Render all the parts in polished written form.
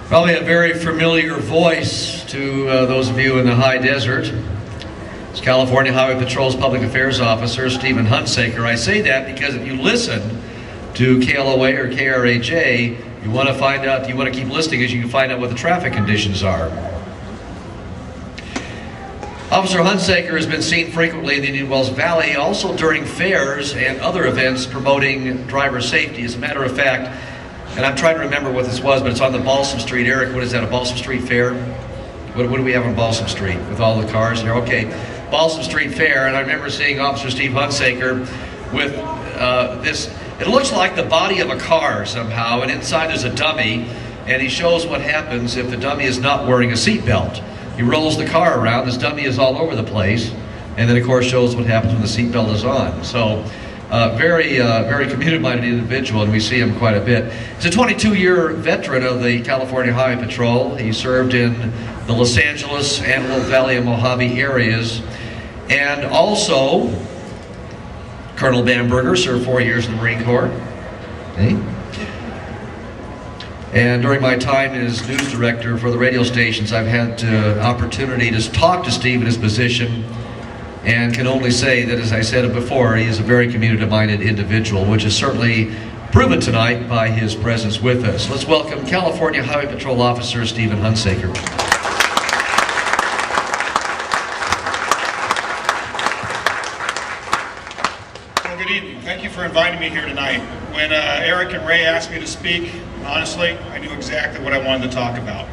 Probably a very familiar voice to those of you in the high desert. It's California Highway Patrol's Public Affairs Officer, Stephen Hunsaker. I say that because if you listen to KLOA or KRAJ, you want to find out, you want to keep listening as you can find out what the traffic conditions are. Officer Hunsaker has been seen frequently in the Indian Wells Valley, also during fairs and other events promoting driver safety. As a matter of fact, and I'm trying to remember what this was, but it's on the Balsam Street. Eric, what is that, a Balsam Street Fair? What do we have on Balsam Street with all the cars here? Okay, Balsam Street Fair, and I remember seeing Officer Steve Hunsaker with this, it looks like the body of a car somehow, and inside there's a dummy, and he shows what happens if the dummy is not wearing a seatbelt. He rolls the car around, this dummy is all over the place, and then of course shows what happens when the seatbelt is on. So, very community-minded individual, and we see him quite a bit. He's a 22-year veteran of the California Highway Patrol. He served in the Los Angeles, Antelope Valley, and Mojave areas, and also Colonel Bamberger served 4 years in the Marine Corps. Okay. And during my time as news director for the radio stations, I've had opportunity to talk to Steve in his position, and can only say that, as I said before, he is a very community-minded individual, which is certainly proven tonight by his presence with us. Let's welcome California Highway Patrol Officer Stephen Hunsaker. Well, good evening. Thank you for inviting me here tonight. When Eric and Ray asked me to speak, honestly, I knew exactly what I wanted to talk about.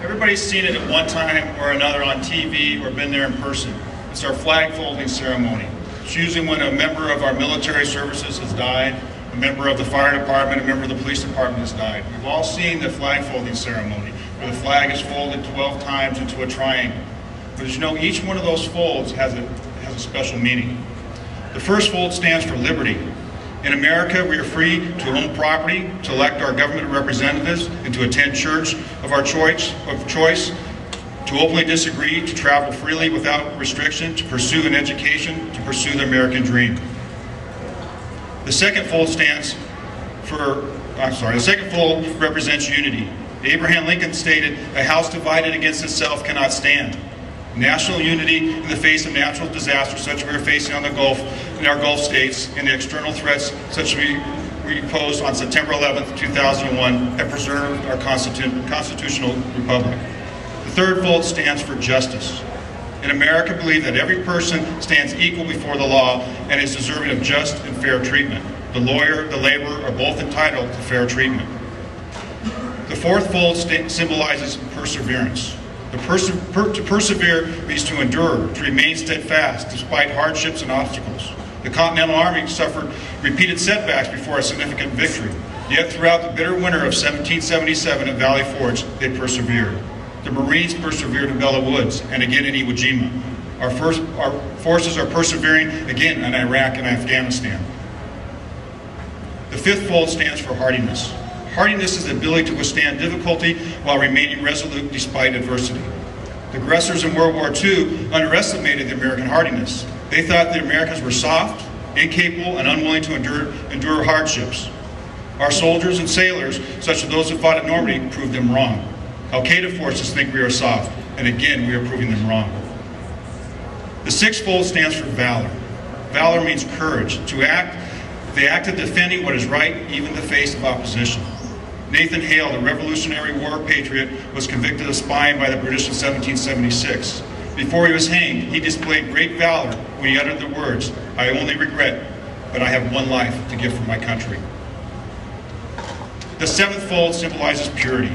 Everybody's seen it at one time or another on TV or been there in person. It's our flag folding ceremony. It's usually when a member of our military services has died, a member of the fire department, a member of the police department has died. We've all seen the flag folding ceremony, where the flag is folded 12 times into a triangle. But as you know, each one of those folds has a special meaning. The first fold stands for liberty. In America, we are free to own property, to elect our government representatives, and to attend church of our choice, to openly disagree, to travel freely without restriction, to pursue an education, to pursue the American dream. The second fold represents unity. Abraham Lincoln stated, "A house divided against itself cannot stand." National unity in the face of natural disasters such as we are facing on the Gulf, in our Gulf states, and the external threats such as we posed on September 11th, 2001, have preserved our constitutional republic. The third fold stands for justice. In America, believe that every person stands equal before the law and is deserving of just and fair treatment. The lawyer, the laborer are both entitled to fair treatment. The fourth fold symbolizes perseverance. To persevere means to endure, to remain steadfast despite hardships and obstacles. The Continental Army suffered repeated setbacks before a significant victory. Yet throughout the bitter winter of 1777 at Valley Forge, they persevered. The Marines persevered in Bella Woods and again in Iwo Jima. Our forces are persevering again in Iraq and Afghanistan. The fifth fold stands for hardiness. Hardiness is the ability to withstand difficulty while remaining resolute despite adversity. The aggressors in World War II underestimated the American hardiness. They thought the Americans were soft, incapable, and unwilling to endure hardships. Our soldiers and sailors, such as those who fought at Normandy, proved them wrong. Al-Qaeda forces think we are soft, and again, we are proving them wrong. The sixfold stands for valor. Valor means courage, to act, the act of defending what is right, even in the face of opposition. Nathan Hale, the Revolutionary War patriot, was convicted of spying by the British in 1776. Before he was hanged, he displayed great valor when he uttered the words, "I only regret, but I have one life to give for my country." The seventh fold symbolizes purity.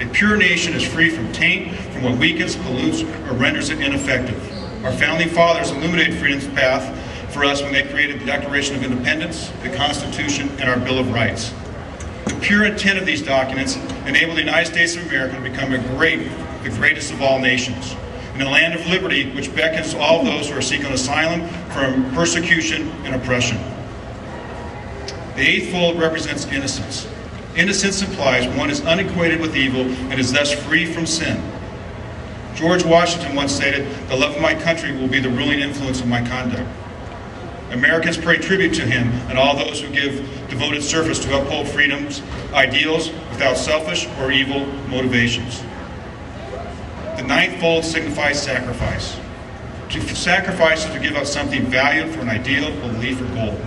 A pure nation is free from taint, from what weakens, pollutes, or renders it ineffective. Our founding fathers illuminated freedom's path for us when they created the Declaration of Independence, the Constitution, and our Bill of Rights. The pure intent of these documents enabled the United States of America to become the greatest of all nations, in a land of liberty which beckons to all those who are seeking asylum from persecution and oppression. The eighth fold represents innocence. Innocence implies one is unacquainted with evil and is thus free from sin. George Washington once stated, "The love of my country will be the ruling influence of my conduct." Americans pay tribute to him and all those who give devoted service to uphold freedom's ideals without selfish or evil motivations. The ninth fold signifies sacrifice. To sacrifice is to give up something valued for an ideal, belief, or goal.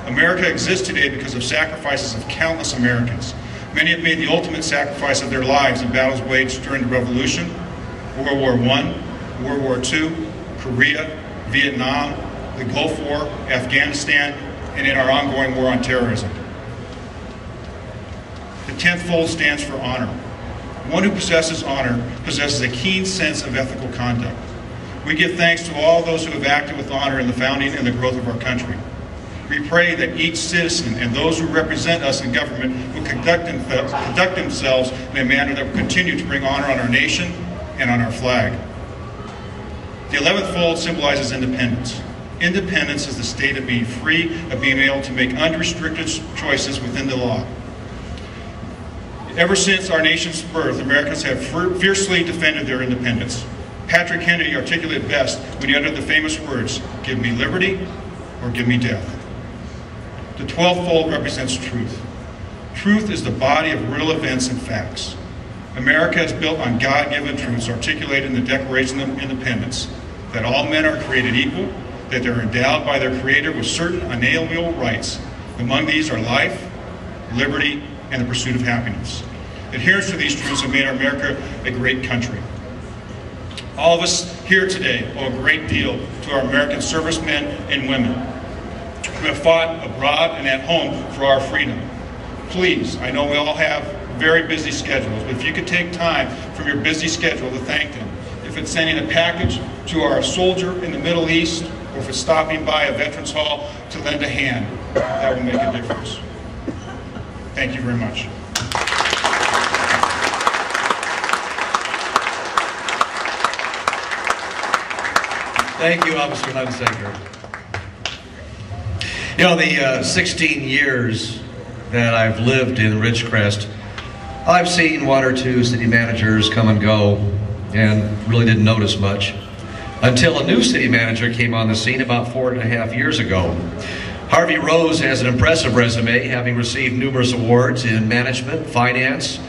America exists today because of sacrifices of countless Americans. Many have made the ultimate sacrifice of their lives in battles waged during the Revolution, World War I, World War II, Korea, Vietnam, the Gulf War, Afghanistan, and in our ongoing war on terrorism. The 10th fold stands for honor. One who possesses honor possesses a keen sense of ethical conduct. We give thanks to all those who have acted with honor in the founding and the growth of our country. We pray that each citizen and those who represent us in government will conduct themselves in a manner that will continue to bring honor on our nation and on our flag. The 11th fold symbolizes independence. Independence is the state of being free, of being able to make unrestricted choices within the law. Ever since our nation's birth, Americans have fiercely defended their independence. Patrick Henry articulated best when he uttered the famous words, "Give me liberty or give me death." The 12th fold represents truth. Truth is the body of real events and facts. America is built on God-given truths articulated in the Declaration of Independence, that all men are created equal, that they're endowed by their Creator with certain unalienable rights. Among these are life, liberty, and the pursuit of happiness. Adherence to these truths have made America a great country. All of us here today owe a great deal to our American servicemen and women who have fought abroad and at home for our freedom. Please, I know we all have very busy schedules, but if you could take time from your busy schedule to thank them, if it's sending a package to our soldier in the Middle East, or if it's stopping by a Veterans Hall to lend a hand, that will make a difference. Thank you very much. Thank you, Officer Hunsaker. You know, the 16 years that I've lived in Ridgecrest, I've seen one or two city managers come and go and really didn't notice much until a new city manager came on the scene about 4.5 years ago. Harvey Rose has an impressive resume, having received numerous awards in management, finance,